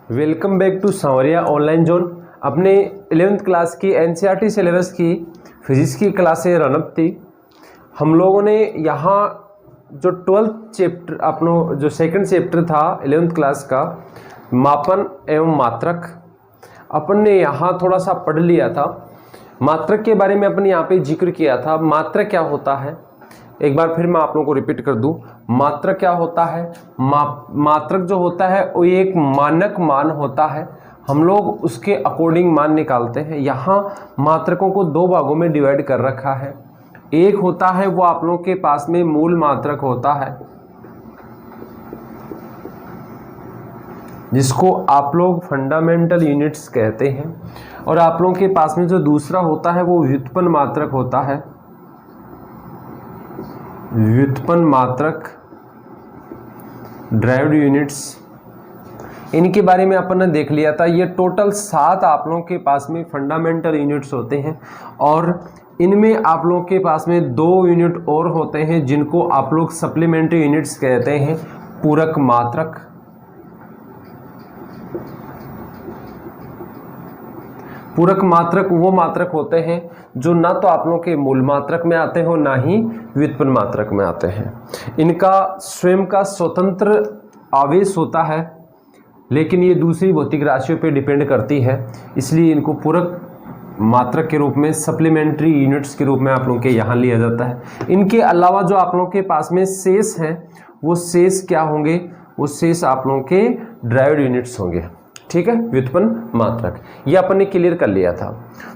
Welcome back to Sanwariya online zone. अपने 11th class की NCERT syllabus की फिजिक्स की क्लासें रनअप थी। हम लोगों ने यहाँ जो 12th चैप्टर अपनो जो सेकंड चैप्टर था 11th क्लास का मापन एवं मात्रक, अपन ने यहाँ थोड़ा सा पढ़ लिया था। मात्रक के बारे में अपन यहाँ पे जिक्र किया था। मात्रक क्या होता है, एक बार फिर मैं आप लोगों को रिपीट कर दूं। मात्रक क्या होता है? मात्रक जो होता है वो एक मानक मान होता है, हम लोग उसके अकॉर्डिंग मान निकालते हैं। यहाँ मात्रकों को दो भागों में डिवाइड कर रखा है। एक होता है वो आप लोगों के पास में मूल मात्रक होता है, जिसको आप लोग फंडामेंटल यूनिट्स कहते हैं, और आप लोगों के पास में जो दूसरा होता है वो व्युत्पन्न मात्रक होता है। व्युत्पन्न मात्रक, ड्राइव्ड यूनिट्स, इनके बारे में अपन ने देख लिया था। ये टोटल 7 आप लोगों के पास में फंडामेंटल यूनिट्स होते हैं, और इनमें आप लोगों के पास में 2 यूनिट और होते हैं जिनको आप लोग सप्लीमेंट्री यूनिट्स कहते हैं। पूरक मात्रक, पूरक मात्रक वो मात्रक होते हैं जो ना तो आप लोगों के मूल मात्रक में आते हो ना ही व्युत्पन्न मात्रक में आते हैं। इनका स्वयं का स्वतंत्र आवेश होता है, लेकिन ये दूसरी भौतिक राशियों पे डिपेंड करती है, इसलिए इनको पूरक मात्रक के रूप में, सप्लीमेंट्री यूनिट्स के रूप में आप लोगों के यहाँ लिया जाता है। इनके अलावा जो आप लोगों के पास में शेष हैं, वो शेष क्या होंगे? वो शेष आप लोगों के ड्राइव्ड यूनिट्स होंगे। ठीक है, व्युत्पन्न मात्रक ये अपन ने क्लियर कर लिया था।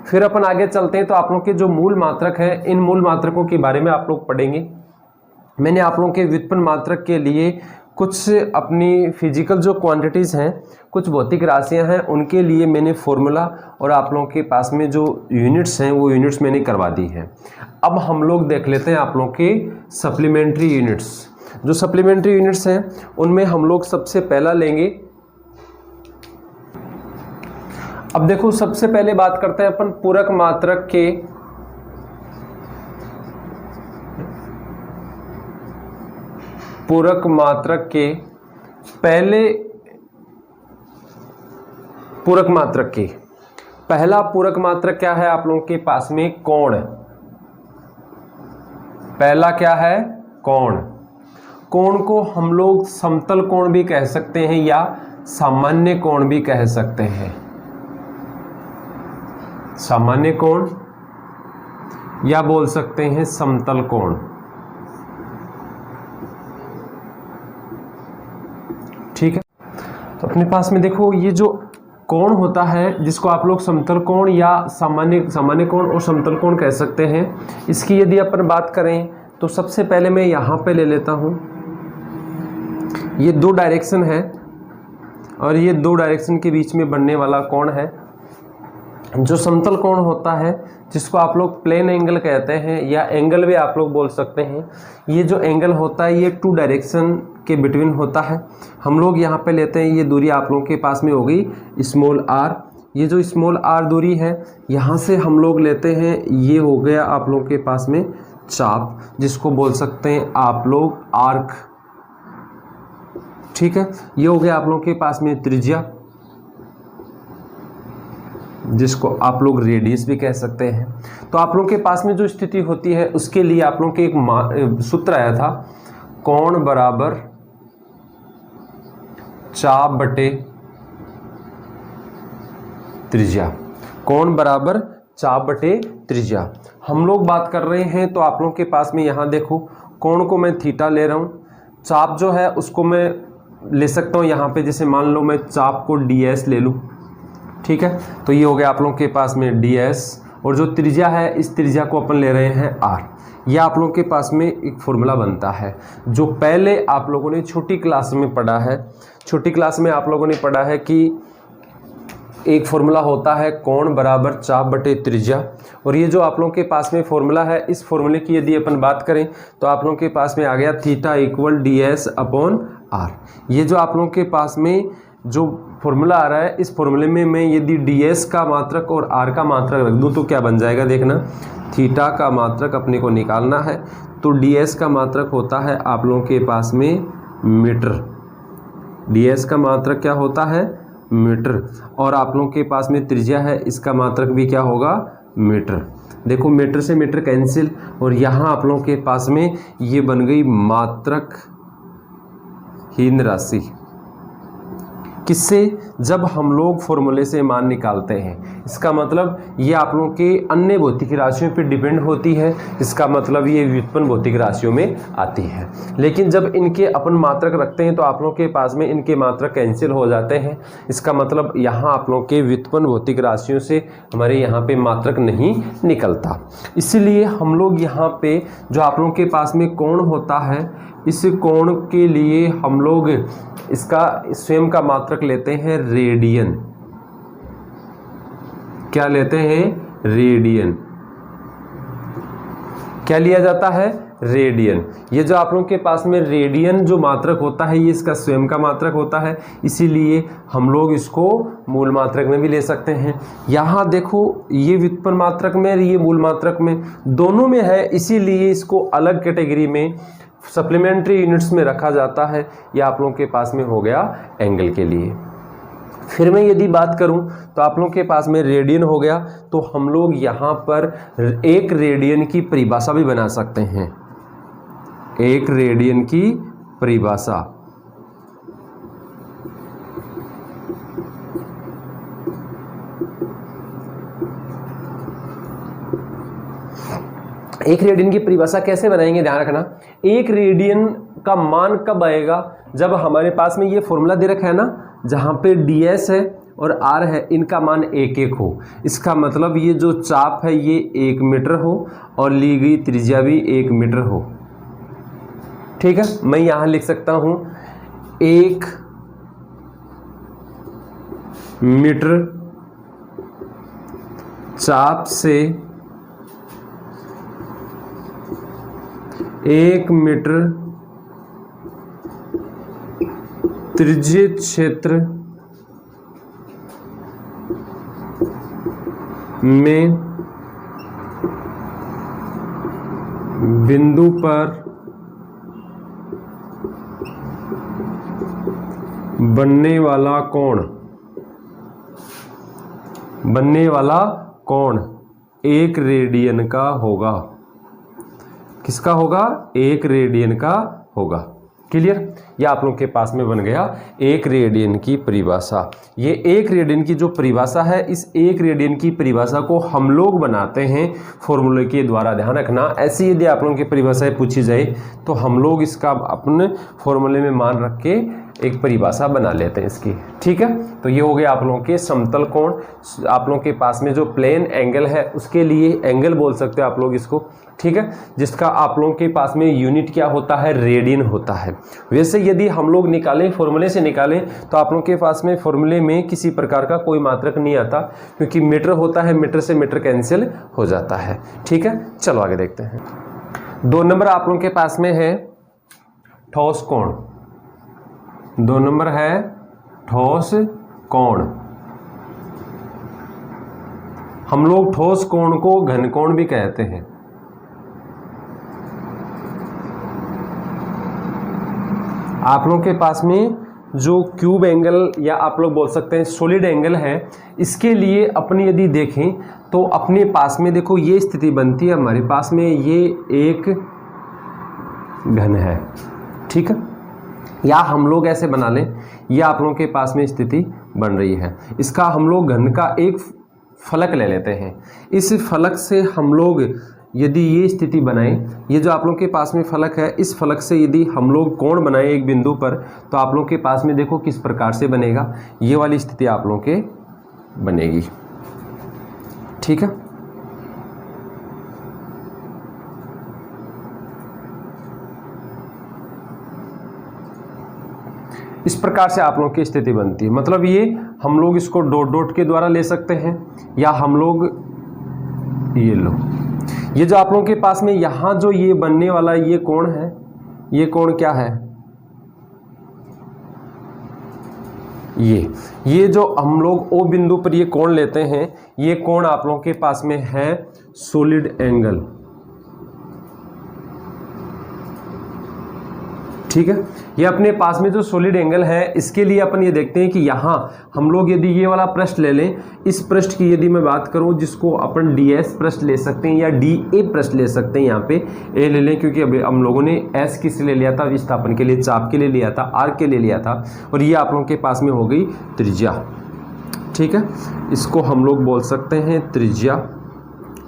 फिर अपन आगे चलते हैं, तो आप लोग के जो मूल मात्रक है, इन मूल मात्रकों के बारे में आप लोग पढ़ेंगे। मैंने आप लोगों के व्युत्पन्न मात्रक के लिए कुछ अपनी फिजिकल जो क्वांटिटीज़ हैं, कुछ भौतिक राशियां हैं, उनके लिए मैंने फॉर्मूला और आप लोगों के पास में जो यूनिट्स हैं वो यूनिट्स मैंने करवा दी है। अब हम लोग देख लेते हैं आप लोगों के सप्लीमेंट्री यूनिट्स। जो सप्लीमेंट्री यूनिट्स हैं उनमें हम लोग सबसे पहला लेंगे। अब देखो, सबसे पहले बात करते हैं अपन पूरक मात्रक के पहला पूरक मात्रक क्या है आप लोगों के पास में? कोण। पहला क्या है? कोण। कोण को हम लोग समतल कोण भी कह सकते हैं या सामान्य कोण भी कह सकते हैं। सामान्य कोण या बोल सकते हैं समतल कोण। ठीक है, तो अपने पास में देखो, ये जो कोण होता है जिसको आप लोग समतल कोण या सामान्य कोण और समतल कोण कह सकते हैं, इसकी यदि अपन बात करें तो सबसे पहले मैं यहाँ पे ले लेता हूँ। ये 2 डायरेक्शन है और ये 2 डायरेक्शन के बीच में बनने वाला कोण है। जो समतल कोण होता है, जिसको आप लोग प्लेन एंगल कहते हैं या एंगल भी आप लोग बोल सकते हैं, ये जो एंगल होता है ये 2 डायरेक्शन के बिटवीन होता है। हम लोग यहाँ पे लेते हैं, ये दूरी आप लोगों के पास में होगी स्मॉल आर। ये जो स्मॉल आर दूरी है, यहाँ से हम लोग लेते हैं, ये हो गया आप लोगों के पास में चाप, जिसको बोल सकते हैं आप लोग आर्क। ठीक है, ये हो गया आप लोगों के पास में त्रिज्या, जिसको आप लोग रेडियस भी कह सकते हैं। तो आप लोगों के पास में जो स्थिति होती है, उसके लिए आप लोगों के एक सूत्र आया था, कोण बराबर चाप बटे त्रिज्या। कोण बराबर चाप बटे त्रिज्या। हम लोग बात कर रहे हैं, तो आप लोगों के पास में यहाँ देखो, कोण को मैं थीटा ले रहा हूँ, चाप जो है उसको मैं ले सकता हूँ यहाँ पे, जैसे मान लो मैं चाप को ds ले लूँ। ठीक है, तो ये हो गया आप लोगों के पास में ds, और जो त्रिज्या है इस त्रिज्या को अपन ले रहे हैं r। ये आप लोगों के पास में एक फॉर्मूला बनता है जो पहले आप लोगों ने छोटी क्लास में पढ़ा है। छोटी क्लास में आप लोगों ने पढ़ा है कि एक फॉर्मूला होता है कोण बराबर चाप बटे त्रिज्या, और ये जो आप लोगों के पास में फॉर्मूला है, इस फॉर्मूले की यदि अपन बात करें तो आप लोगों के पास में आ गया theta equal ds upon r। ये जो आप लोगों के पास में जो फॉर्मूला आ रहा है, इस फॉर्मूले में मैं यदि ds का मात्रक और r का मात्रक रख दूं तो क्या बन जाएगा? देखना, थीटा का मात्रक अपने को निकालना है, तो ds का मात्रक होता है आप लोगों के पास में मीटर। ds का मात्रक क्या होता है? मीटर, और आप लोगों के पास में त्रिज्या है, इसका मात्रक भी क्या होगा, मीटर। देखो मीटर से मीटर कैंसिल, और यहाँ आप लोगों के पास में ये बन गई मात्रकहीन राशि। किससे, जब हम लोग फॉर्मूले से मान निकालते हैं। इसका मतलब ये आप लोगों के अन्य भौतिक राशियों पे डिपेंड होती है, इसका मतलब ये व्युत्पन्न भौतिक राशियों में आती है। लेकिन जब इनके अपन मात्रक रखते हैं तो आप लोगों के पास में इनके मात्रक कैंसिल हो जाते हैं। इसका मतलब यहाँ आप लोगों के व्युत्पन्न भौतिक राशियों से हमारे यहाँ पे मात्रक नहीं निकलता। इसलिए हम लोग यहाँ पे जो आप लोगों के पास में कोण होता है, इस कोण के लिए हम लोग इसका स्वयं का मात्रक लेते हैं रेडियन। क्या लेते हैं, रेडियन। क्या लिया जाता है, रेडियन। ये जो आप लोगों के पास में रेडियन जो मात्रक होता है, ये इसका स्वयं का मात्रक होता है, इसीलिए हम लोग इसको मूल मात्रक में भी ले सकते हैं। यहाँ देखो ये व्युत्पन्न मात्रक में, ये मूल मात्रक में, दोनों में है, इसीलिए इसको अलग कैटेगरी में सप्लीमेंट्री यूनिट्स में रखा जाता है। ये आप लोगों के पास में हो गया एंगल के लिए। फिर मैं यदि बात करूं तो आप लोगों के पास में रेडियन हो गया, तो हम लोग यहाँ पर एक रेडियन की परिभाषा भी बना सकते हैं। एक रेडियन की परिभाषा, एक रेडियन की परिभाषा कैसे बनाएंगे, ध्यान रखना। एक रेडियन का मान कब आएगा, जब हमारे पास में ये फॉर्मूला दे रखा है ना, जहाँ पे ds है और r है, इनका मान 1-1 हो। इसका मतलब ये जो चाप है ये 1 मीटर हो और ली गई त्रिज्या भी 1 मीटर हो। ठीक है, मैं यहाँ लिख सकता हूँ 1 मीटर चाप से 1 मीटर त्रिज्यीय क्षेत्र में बिंदु पर बनने वाला कोण 1 रेडियन का होगा। किसका होगा, 1 रेडियन का होगा। क्लियर, ये आप लोगों के पास में बन गया 1 रेडियन की परिभाषा। ये 1 रेडियन की जो परिभाषा है, इस 1 रेडियन की परिभाषा को हम लोग बनाते हैं फॉर्मूले के द्वारा। ध्यान रखना, ऐसी यदि आप लोगों की परिभाषाएं पूछी जाए तो हम लोग इसका अपने फॉर्मूले में मान रख के एक परिभाषा बना लेते हैं इसकी। ठीक है, तो ये हो गया आप लोगों के समतल कोण। आप लोगों के पास में जो प्लेन एंगल है उसके लिए एंगल बोल सकते हो आप लोग इसको। ठीक है, जिसका आप लोगों के पास में यूनिट क्या होता है, रेडियन होता है। वैसे यदि हम लोग निकालें, फॉर्मूले से निकालें, तो आप लोगों के पास में फॉर्मूले में किसी प्रकार का कोई मात्रक नहीं आता, क्योंकि मीटर होता है, मीटर से मीटर कैंसिल हो जाता है। ठीक है, चलो आगे देखते हैं। 2 नंबर आप लोगों के पास में है ठोस कोण। 2 नंबर है ठोस कोण। हम लोग ठोस कोण को घन कोण भी कहते हैं। आप लोगों के पास में जो क्यूब एंगल या आप लोग बोल सकते हैं सॉलिड एंगल है, इसके लिए अपनी यदि देखें तो अपने पास में देखो ये स्थिति बनती है, हमारे पास में ये एक घन है। ठीक है, या हम लोग ऐसे बना लें, ये आप लोगों के पास में स्थिति बन रही है। इसका हम लोग घन का एक फलक ले लेते हैं। इस फलक से हम लोग यदि ये स्थिति बनाएं, ये जो आप लोगों के पास में फलक है, इस फलक से यदि हम लोग कोण बनाएं एक बिंदु पर, तो आप लोगों के पास में देखो किस प्रकार से बनेगा। ये वाली स्थिति आप लोगों के बनेगी। ठीक है, इस प्रकार से आप लोगों की स्थिति बनती है। मतलब ये हम लोग इसको डॉट डॉट के द्वारा ले सकते हैं, या हम लोग ये लो, ये जो आप लोगों के पास में यहाँ जो ये बनने वाला ये कोण है, ये कोण क्या है, ये जो हम लोग ओ बिंदु पर ये कोण लेते हैं, ये कोण आप लोगों के पास में है सॉलिड एंगल। ठीक है। ये अपने पास में जो सॉलिड एंगल है इसके लिए अपन ये देखते हैं कि यहाँ हम लोग यदि ये वाला पृष्ठ ले लें, इस पृष्ठ की यदि मैं बात करूँ जिसको अपन ds पृष्ठ ले सकते हैं या dA पृष्ठ ले सकते हैं, यहाँ पे a ले लें क्योंकि अभी हम लोगों ने s किस लिए लिया था, विस्थापन के लिए, चाप के लिए लिया था, r के लिए लिया था, और ये आप लोगों के पास में हो गई त्रिज्या। ठीक है, इसको हम लोग बोल सकते हैं त्रिज्या,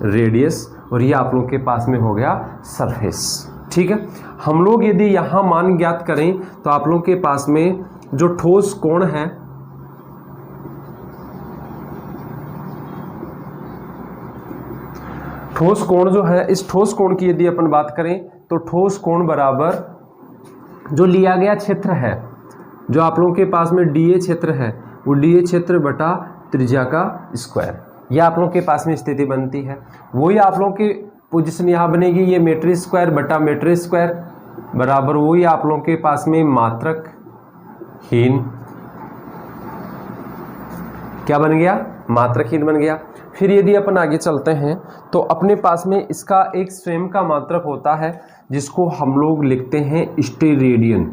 रेडियस, और ये आप लोगों के पास में हो गया सरफेस। ठीक है, हम लोग यदि यहाँ मान ज्ञात करें तो आप लोगों के पास में जो ठोस कोण है, ठोस कोण जो है, इस ठोस कोण की यदि अपन बात करें तो ठोस कोण बराबर जो लिया गया क्षेत्र है, जो आप लोगों के पास में dA क्षेत्र है, वो dA क्षेत्र बटा त्रिज्या का स्क्वायर, यह आप लोगों के पास में स्थिति बनती है। वही आप लोगों की पोजीशन यहाँ बनेगी, ये मीटर स्क्वायर बटा मीटर स्क्वायर बराबर वही आप लोगों के पास में मात्रक हीन, क्या बन गया, मात्रक हीन बन गया। फिर यदि अपन आगे चलते हैं तो अपने पास में इसका एक स्वयं का मात्रक होता है जिसको हम लोग लिखते हैं स्टेरेडियन।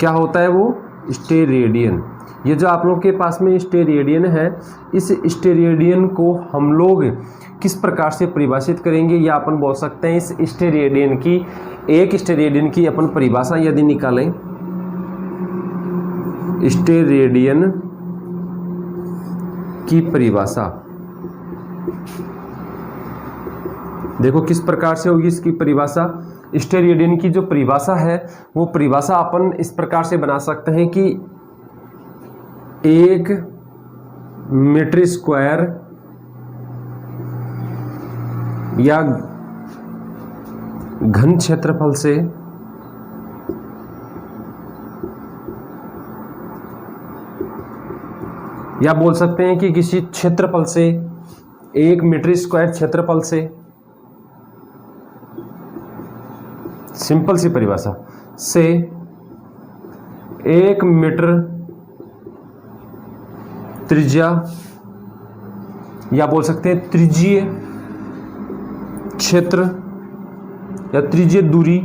क्या होता है वो, स्टेरेडियन। ये जो आप लोगों के पास में स्टेरेडियन है, इस स्टेरेडियन को हम लोग किस प्रकार से परिभाषित करेंगे, या अपन बोल सकते हैं इस स्टेरेडियन की, एक स्टेरेडियन की अपन परिभाषा यदि निकालें, स्टेरेडियन की परिभाषा देखो किस प्रकार से होगी इसकी परिभाषा। स्टेरेडियन की जो परिभाषा है वो परिभाषा अपन इस प्रकार से बना सकते हैं कि 1 मीटर स्क्वायर या घन क्षेत्रफल से या बोल सकते हैं कि किसी क्षेत्रफल से, 1 मीटर स्क्वायर क्षेत्रफल से, सिंपल सी परिभाषा से 1 मीटर त्रिज्या या बोल सकते हैं त्रिज्यीय क्षेत्र या त्रिज्यीय दूरी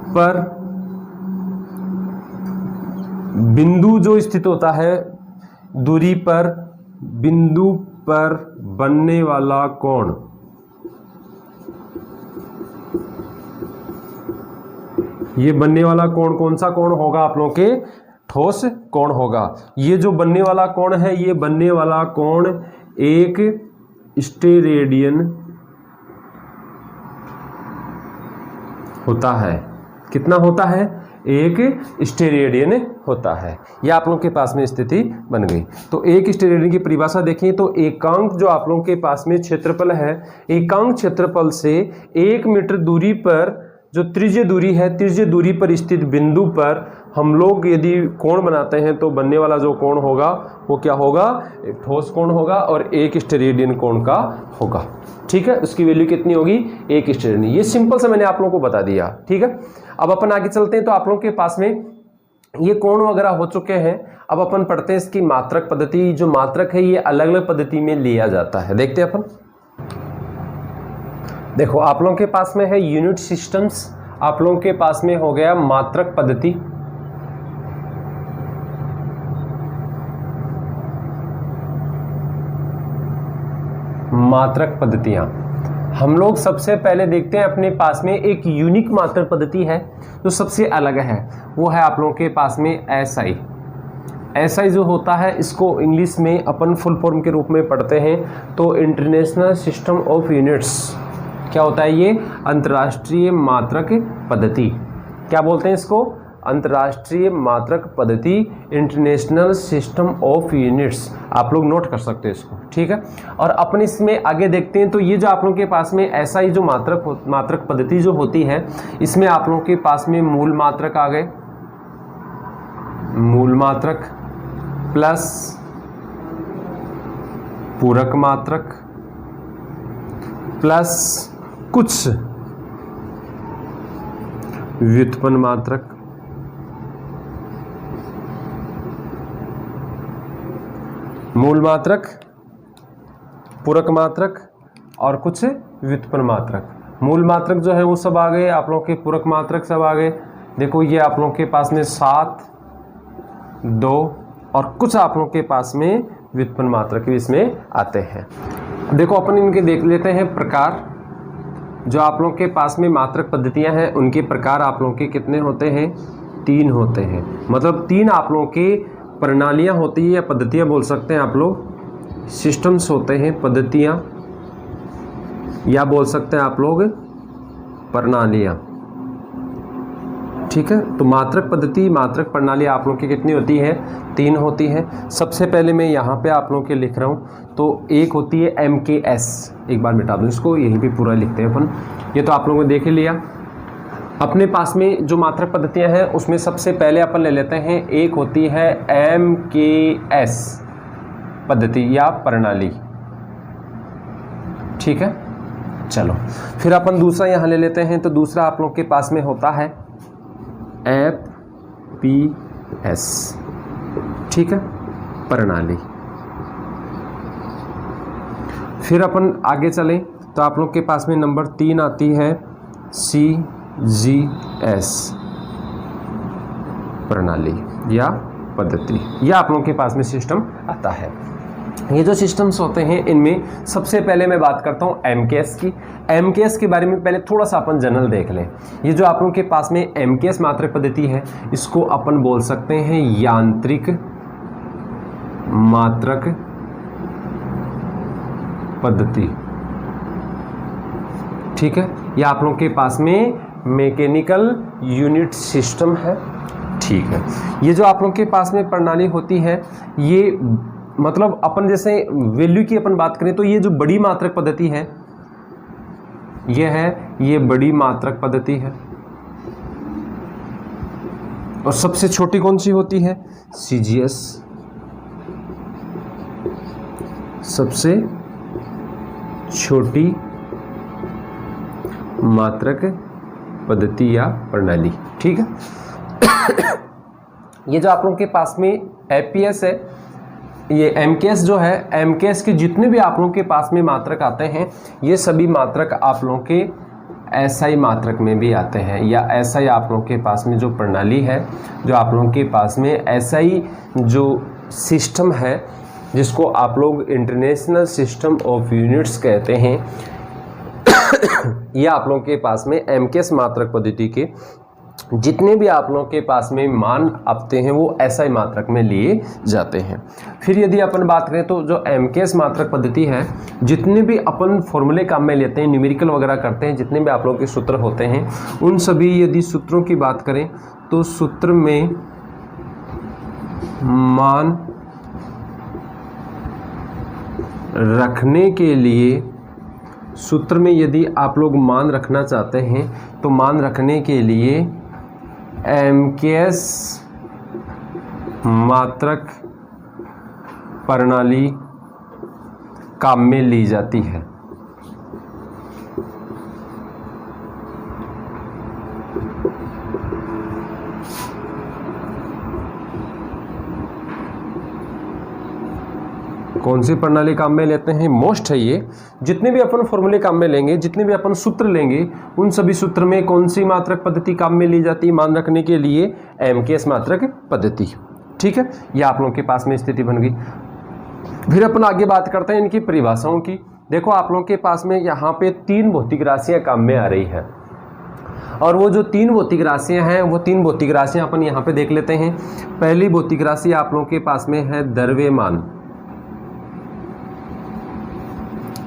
पर बिंदु जो स्थित होता है, दूरी पर बिंदु पर बनने वाला कोण, ये बनने वाला कोण कौन सा कोण होगा, आप लोगों के ठोस कोण होगा। ये जो बनने वाला कोण है, ये बनने वाला कोण एक स्टेरेडियन होता है। कितना होता है, एक स्टेरेडियन होता है। यह आप लोगों के पास में स्थिति बन गई। तो एक स्टेरेडियन की परिभाषा देखें तो एकांक जो आप लोगों के पास में क्षेत्रफल है, एकांक क्षेत्रफल से 1 मीटर दूरी पर जो त्रिज्यीय दूरी है, त्रिज्यीय दूरी पर स्थित बिंदु पर हम लोग यदि कोण बनाते हैं तो बनने वाला जो कोण होगा वो क्या होगा, एक ठोस कोण होगा और एक स्टेरेडियन कोण का होगा। ठीक है, उसकी वैल्यू कितनी होगी, एक स्टेरेडियन। ये सिंपल से मैंने आप लोगों को बता दिया। ठीक है, अब अपन आगे चलते हैं। तो आप लोगों के पास में ये कोण वगैरह हो चुके हैं। अब अपन पढ़ते हैं इसकी मात्रक पद्धति। जो मात्रक है ये अलग अलग पद्धति में लिया जाता है, देखते हैं अपन। देखो आप लोगों के पास में है यूनिट सिस्टम्स, आप लोगों के पास में हो गया मात्रक पद्धति, मात्रक पद्धतियां। हम लोग सबसे पहले देखते हैं अपने पास में एक यूनिक मात्रक पद्धति है जो सबसे अलग है, वो है आप लोगों के पास में एसआई। एसआई जो होता है इसको इंग्लिश में अपन फुल फॉर्म के रूप में पढ़ते हैं तो इंटरनेशनल सिस्टम ऑफ यूनिट्स। क्या होता है ये, अंतर्राष्ट्रीय मात्रक पद्धति। क्या बोलते हैं इसको, अंतर्राष्ट्रीय मात्रक पद्धति, इंटरनेशनल सिस्टम ऑफ यूनिट्स। आप लोग नोट कर सकते हैं इसको। ठीक है, और अपन इसमें आगे देखते हैं। तो ये जो आप लोगों के पास में ऐसा ही जो मात्रक पद्धति जो होती है, इसमें आप लोगों के पास में मूल मात्रक आ गए, मूल मात्रक प्लस पूरक मात्रक प्लस कुछ व्युत्पन्न मात्रक, मूल मात्रक, पूरक मात्रक और कुछ व्युत्पन्न मात्रक। मूल मात्रक जो है वो सब आ गए, आप लोगों के पूरक मात्रक सब आ गए। देखो ये आप लोगों के पास में 7, 2 और कुछ आप लोगों के पास में व्युत्पन्न मात्रक भी इसमें आते हैं। देखो अपन इनके देख लेते हैं प्रकार। जो आप लोगों के पास में मात्रक पद्धतियां हैं उनके प्रकार आप लोगों के कितने होते हैं? 3 होते हैं। मतलब 3 आप लोगों के प्रणालियां होती है या पद्धतियां बोल सकते हैं आप लोग, सिस्टम्स होते हैं, पद्धतियां या बोल सकते हैं आप लोग प्रणालियां। ठीक है, तो मात्रक पद्धति, मात्रक प्रणाली आप लोगों की कितनी होती है? 3 होती है। सबसे पहले मैं यहाँ पे आप लोगों के लिख रहा हूँ, तो एक होती है MKS। एक बार मिटा दूँ इसको, यहीं पे पूरा लिखते हैं अपन। ये तो आप लोगों ने देख ही लिया। अपने पास में जो मात्रक पद्धतियाँ हैं उसमें सबसे पहले अपन ले लेते हैं, एक होती है MKS पद्धति या प्रणाली। ठीक है, चलो फिर अपन दूसरा यहाँ ले लेते हैं। तो दूसरा आप लोग के पास में होता है FPS। ठीक है, प्रणाली। फिर अपन आगे चलें तो आप लोग के पास में नंबर 3 आती है CGS प्रणाली या पद्धति। यह आप लोगों के पास में सिस्टम आता है। ये जो सिस्टम्स होते हैं इनमें सबसे पहले मैं बात करता हूँ MKS की। MKS के बारे में पहले थोड़ा सा अपन जनरल देख लें। ये जो आप लोगों के पास में MKS मात्रक पद्धति है, इसको अपन बोल सकते हैं यांत्रिक मात्रक पद्धति। ठीक है, ये आप लोगों के पास में मैकेनिकल यूनिट सिस्टम है। ठीक है, ये जो आप लोगों के पास में प्रणाली होती है, ये मतलब अपन जैसे वैल्यू की अपन बात करें तो ये जो बड़ी मात्रक पद्धति है ये बड़ी मात्रक पद्धति है। और सबसे छोटी कौन सी होती है? CGS, सबसे छोटी मात्रक पद्धति या प्रणाली। ठीक है, ये जो आप लोगों के पास में FPS है, ये MKS जो है, MKS के जितने भी आप लोगों के पास में मात्रक आते हैं, ये सभी मात्रक आप लोगों के SI मात्रक में भी आते हैं। या SI आप लोगों के पास में जो प्रणाली है, जो आप लोगों के पास में SI जो सिस्टम है, जिसको आप लोग इंटरनेशनल सिस्टम ऑफ यूनिट्स कहते हैं, ये आप लोगों के पास में MKS मात्रक पद्धति के जितने भी आप लोगों के पास में मान आते हैं वो SI मात्रक में लिए जाते हैं। फिर यदि अपन बात करें तो जो MKS मात्रक पद्धति है, जितने भी अपन फॉर्मूले काम में लेते हैं, न्यूमेरिकल वगैरह करते हैं, जितने भी आप लोगों के सूत्र होते हैं, उन सभी यदि सूत्रों की बात करें तो सूत्र में मान रखने के लिए, सूत्र में यदि आप लोग मान रखना चाहते हैं तो मान रखने के लिए MKS मात्रक प्रणाली काम में ली जाती है। कौन सी प्रणाली काम में लेते हैं? मोस्ट है ये। जितने भी अपन फॉर्मूले काम में लेंगे, जितने भी अपन सूत्र लेंगे, उन सभी सूत्र में कौन सी मात्रक पद्धति काम में ली जाती है मान रखने के लिए? MKS मात्रक पद्धति। ठीक है, ये आप लोगों के पास में स्थिति बन गई। फिर अपन आगे बात करते हैं इनकी परिभाषाओं की। देखो आप लोगों के पास में यहाँ पे 3 भौतिक राशियाँ काम में आ रही है, और वो जो 3 भौतिक राशियाँ हैं, वो 3 भौतिक राशियाँ अपन यहाँ पे देख लेते हैं। पहली भौतिक राशि आप लोगों के पास में है द्रव्यमान।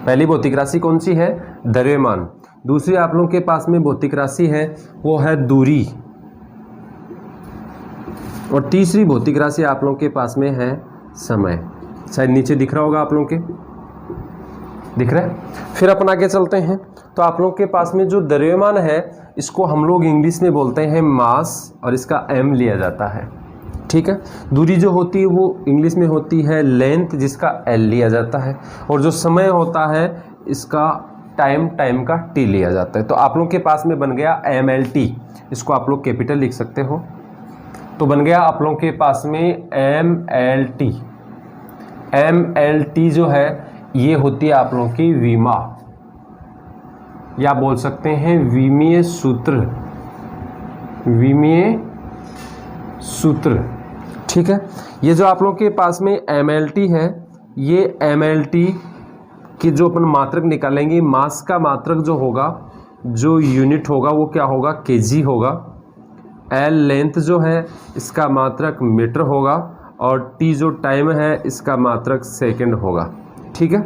पहली भौतिक राशि कौन सी है? द्रव्यमान। दूसरी आप लोगों के पास में भौतिक राशि है वो है दूरी। और तीसरी भौतिक राशि आप लोगों के पास में है समय। शायद नीचे दिख रहा होगा आप लोगों के, दिख रहा है? फिर अपन आगे चलते हैं तो आप लोगों के पास में जो द्रव्यमान है, इसको हम लोग इंग्लिश में बोलते हैं मास, और इसका m लिया जाता है। ठीक है, दूरी जो होती है वो इंग्लिश में होती है लेंथ, जिसका l लिया जाता है। और जो समय होता है इसका टाइम का t लिया जाता है। तो आप लोग के पास में बन गया mlt, इसको आप लोग कैपिटल लिख सकते हो। तो बन गया आप लोग के पास में mlt। mlt जो है ये होती है आप लोगों की विमा। या बोल सकते हैं विमीय सूत्र, विमीय सूत्र। ठीक है, ये जो आप लोग के पास में mLT है, ये mLT की जो अपन मात्रक निकालेंगे, मास का मात्रक जो होगा, जो यूनिट होगा वो क्या होगा, kg होगा। L लेंथ जो है इसका मात्रक मीटर होगा, और T जो टाइम है इसका मात्रक सेकंड होगा। ठीक है,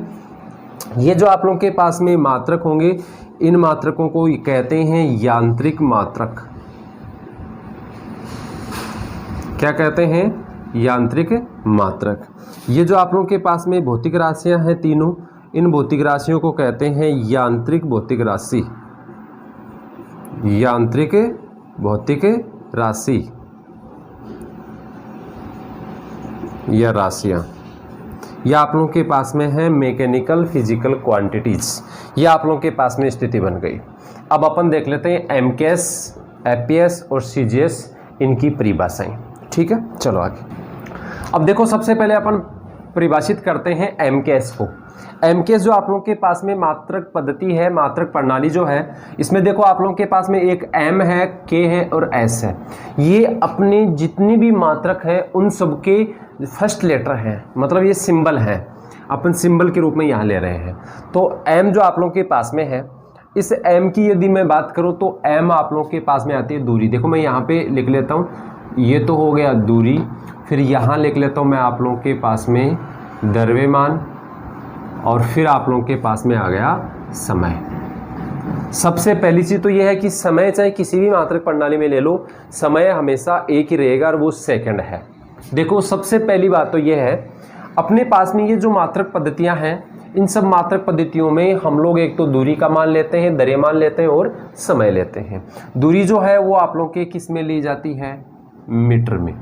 ये जो आप लोग के पास में मात्रक होंगे, इन मात्रकों को कहते हैं यांत्रिक मात्रक। क्या कहते हैं, यांत्रिक मात्रक। ये जो आप लोगों के पास में भौतिक राशियां हैं तीनों, इन भौतिक राशियों को कहते हैं यांत्रिक भौतिक राशि, यांत्रिक भौतिक राशि या राशियां। यह आप लोगों के पास में है मैकेनिकल फिजिकल क्वांटिटीज। ये आप लोगों के पास में स्थिति बन गई। अब अपन देख लेते हैं एमकेएस, एपीएस और सीजीएस, इनकी परिभाषाएं। ठीक है, चलो आगे। अब देखो, सबसे पहले अपन परिभाषित करते हैं एमकेएस को। एमकेएस जो आप लोगों के पास में मात्रक पद्धति है, मात्रक प्रणाली जो है, इसमें देखो आप लोगों के पास में एक एम है, के है और एस है। ये अपने जितनी भी मात्रक है उन सबके फर्स्ट लेटर हैं, मतलब ये सिंबल है, अपन सिंबल के रूप में यहाँ ले रहे हैं। तो एम जो आप लोगों के पास में है, इस एम की यदि मैं बात करूँ तो एम आप लोगों के पास में आती है दूरी। देखो मैं यहाँ पे लिख लेता हूँ, ये तो हो गया दूरी, फिर यहाँ लिख लेता हूँ मैं आप लोगों के पास में द्रव्यमान, और फिर आप लोगों के पास में आ गया समय। सबसे पहली चीज़ तो यह है कि समय चाहे किसी भी मात्रक प्रणाली में ले लो, समय हमेशा एक ही रहेगा और वो सेकंड है। देखो सबसे पहली बात तो यह है, अपने पास में ये जो मात्रक पद्धतियां हैं, इन सब मात्रक पद्धतियों में हम लोग एक तो दूरी का मान लेते हैं, द्रव्यमान लेते हैं और समय लेते हैं। दूरी जो है वो आप लोग के किस में ली जाती है, मीटर में।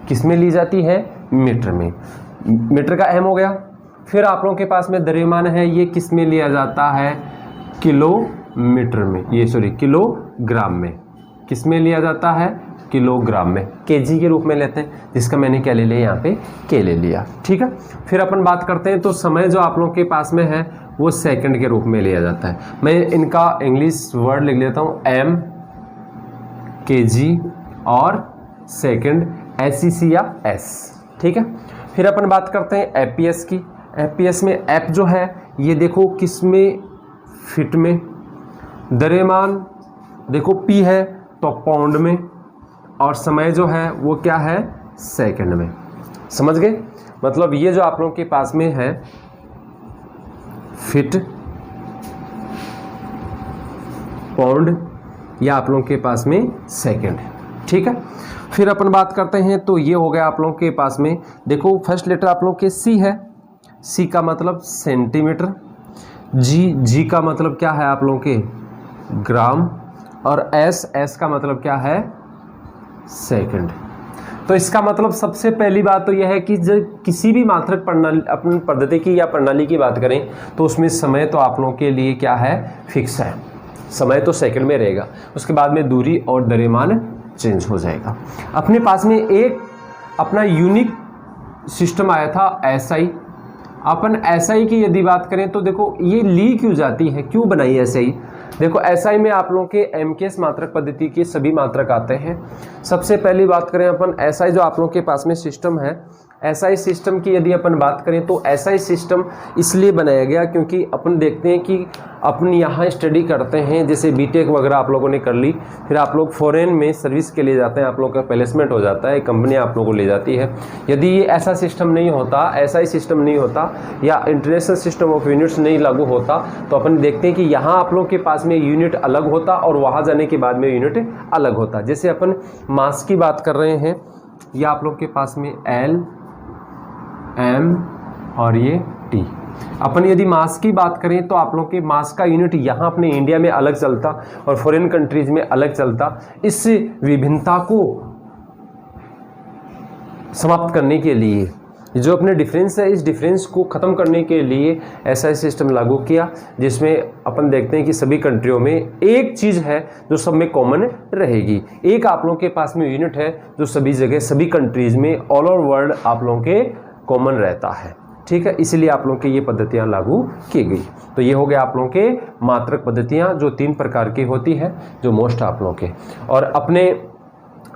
किस में ली जाती है, मीटर में। मीटर का एम हो गया। फिर आप लोगों के पास में द्रव्यमान है, ये किस में लिया जाता है, किलोमीटर में, ये सॉरी किलोग्राम में। किस में लिया जाता है, किलोग्राम में। केजी के रूप में लेते हैं, जिसका मैंने क्या ले लिया यहाँ पे, के ले लिया। ठीक है, फिर अपन बात करते हैं तो समय जो आप लोगों के पास में है वो सेकंड के रूप में लिया जाता है। मैं इनका इंग्लिश वर्ड लिख लेता हूँ, एम, केजी और सेकंड एससीसी या एस। ठीक है, फिर अपन बात करते हैं एपीएस की। एपीएस में एप जो है ये देखो किस में, फिट में। द्रव्यमान देखो पी है तो पाउंड में, और समय जो है वो क्या है, सेकंड में। समझ गए, मतलब ये जो आप लोगों के पास में है फिट, पाउंड, या आप लोगों के पास में सेकंड। ठीक है, फिर अपन बात करते हैं तो ये हो गया आप लोगों के पास में, देखो फर्स्ट लेटर आप लोगों के सी है, सी का मतलब सेंटीमीटर, जी का मतलब क्या है आप लोगों के, ग्राम, और एस का मतलब क्या है, सेकंड। तो इसका मतलब सबसे पहली बात तो यह है कि जब किसी भी मात्रक प्रणाली, अपनी पद्धति की या प्रणाली की बात करें तो उसमें समय तो आप लोगों के लिए क्या है, फिक्स है, समय तो सेकंड में रहेगा। उसके बाद में दूरी और द्रव्यमान चेंज हो जाएगा। अपने पास में एक अपना यूनिक सिस्टम आया था एसआई। अपन एसआई की यदि बात करें तो देखो ये ली क्यों जाती है, क्यों बनाई एसआई। देखो एसआई में आप लोगों के एमकेएस मात्रक पद्धति के सभी मात्रक आते हैं। सबसे पहली बात करें अपन एसआई जो आप लोगों के पास में सिस्टम है, एसआई सिस्टम की यदि अपन बात करें तो एसआई सिस्टम इसलिए बनाया गया क्योंकि अपन देखते हैं कि अपन यहाँ स्टडी करते हैं, जैसे बीटेक वगैरह आप लोगों ने कर ली, फिर आप लोग फॉरेन में सर्विस के लिए जाते हैं, आप लोग का प्लेसमेंट हो जाता है, कंपनी आप लोगों को ले जाती है। यदि ये ऐसा सिस्टम नहीं होता, एसआई सिस्टम नहीं होता, या इंटरनेशनल सिस्टम ऑफ यूनिट्स नहीं लागू होता, तो अपन देखते हैं कि यहाँ आप लोग के पास में यूनिट अलग होता और वहाँ जाने के बाद में यूनिट अलग होता। जैसे अपन मास की बात कर रहे हैं, या आप लोग के पास में एल, एम और ये टी। अपन यदि मास की बात करें तो आप लोग के मास का यूनिट यहाँ अपने इंडिया में अलग चलता और फॉरेन कंट्रीज में अलग चलता। इस विभिन्नता को समाप्त करने के लिए, जो अपने डिफरेंस है, इस डिफरेंस को ख़त्म करने के लिए ऐसा सिस्टम लागू किया, जिसमें अपन देखते हैं कि सभी कंट्रियों में एक चीज़ है जो सब में कॉमन रहेगी। एक आप लोगों के पास में यूनिट है जो सभी जगह, सभी कंट्रीज़ में, ऑल ओवर वर्ल्ड आप लोगों के कॉमन रहता है। ठीक है, इसलिए आप लोगों के ये पद्धतियाँ लागू की गई। तो ये हो गया आप लोगों के मात्रक पद्धतियाँ जो 3 प्रकार की होती है, जो मोस्ट आप लोगों के। और अपने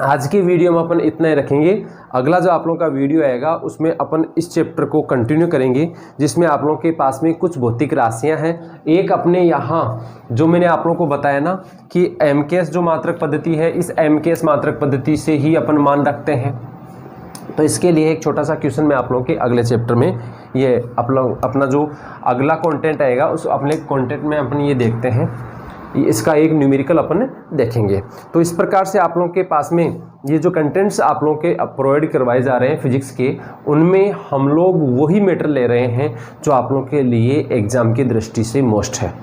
आज की वीडियो में अपन इतना ही रखेंगे। अगला जो आप लोगों का वीडियो आएगा उसमें अपन इस चैप्टर को कंटिन्यू करेंगे, जिसमें आप लोगों के पास में कुछ भौतिक राशियां हैं। एक अपने यहाँ जो मैंने आप लोगों को बताया ना कि एमकेएस जो मात्रक पद्धति है, इस एमकेएस मात्रक पद्धति से ही अपन मान रखते हैं। तो इसके लिए एक छोटा सा क्वेश्चन मैं आप लोगों के अगले चैप्टर में, ये अपना जो अगला कंटेंट आएगा उस अपने कंटेंट में अपन ये देखते हैं, इसका एक न्यूमेरिकल अपन देखेंगे। तो इस प्रकार से आप लोगों के पास में ये जो कंटेंट्स आप लोगों के प्रोवाइड करवाए जा रहे हैं फिजिक्स के, उनमें हम लोग वही मैटर ले रहे हैं जो आप लोगों के लिए एग्जाम की दृष्टि से मोस्ट है।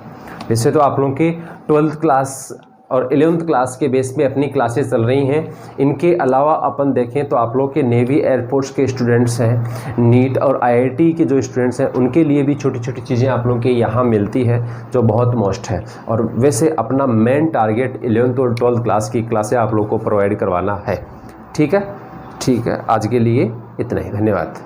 वैसे तो आप लोगों के 12th क्लास और 11th क्लास के बेस पे अपनी क्लासेस चल रही हैं। इनके अलावा अपन देखें तो आप लोग के नेवी एयरफोर्स के स्टूडेंट्स हैं, नीट और आईआईटी के जो स्टूडेंट्स हैं, उनके लिए भी छोटी छोटी चीज़ें आप लोगों के यहाँ मिलती है जो बहुत मोस्ट है। और वैसे अपना मेन टारगेट 11th और 12th क्लास की क्लासें आप लोग को प्रोवाइड करवाना है। ठीक है, आज के लिए इतना ही। धन्यवाद।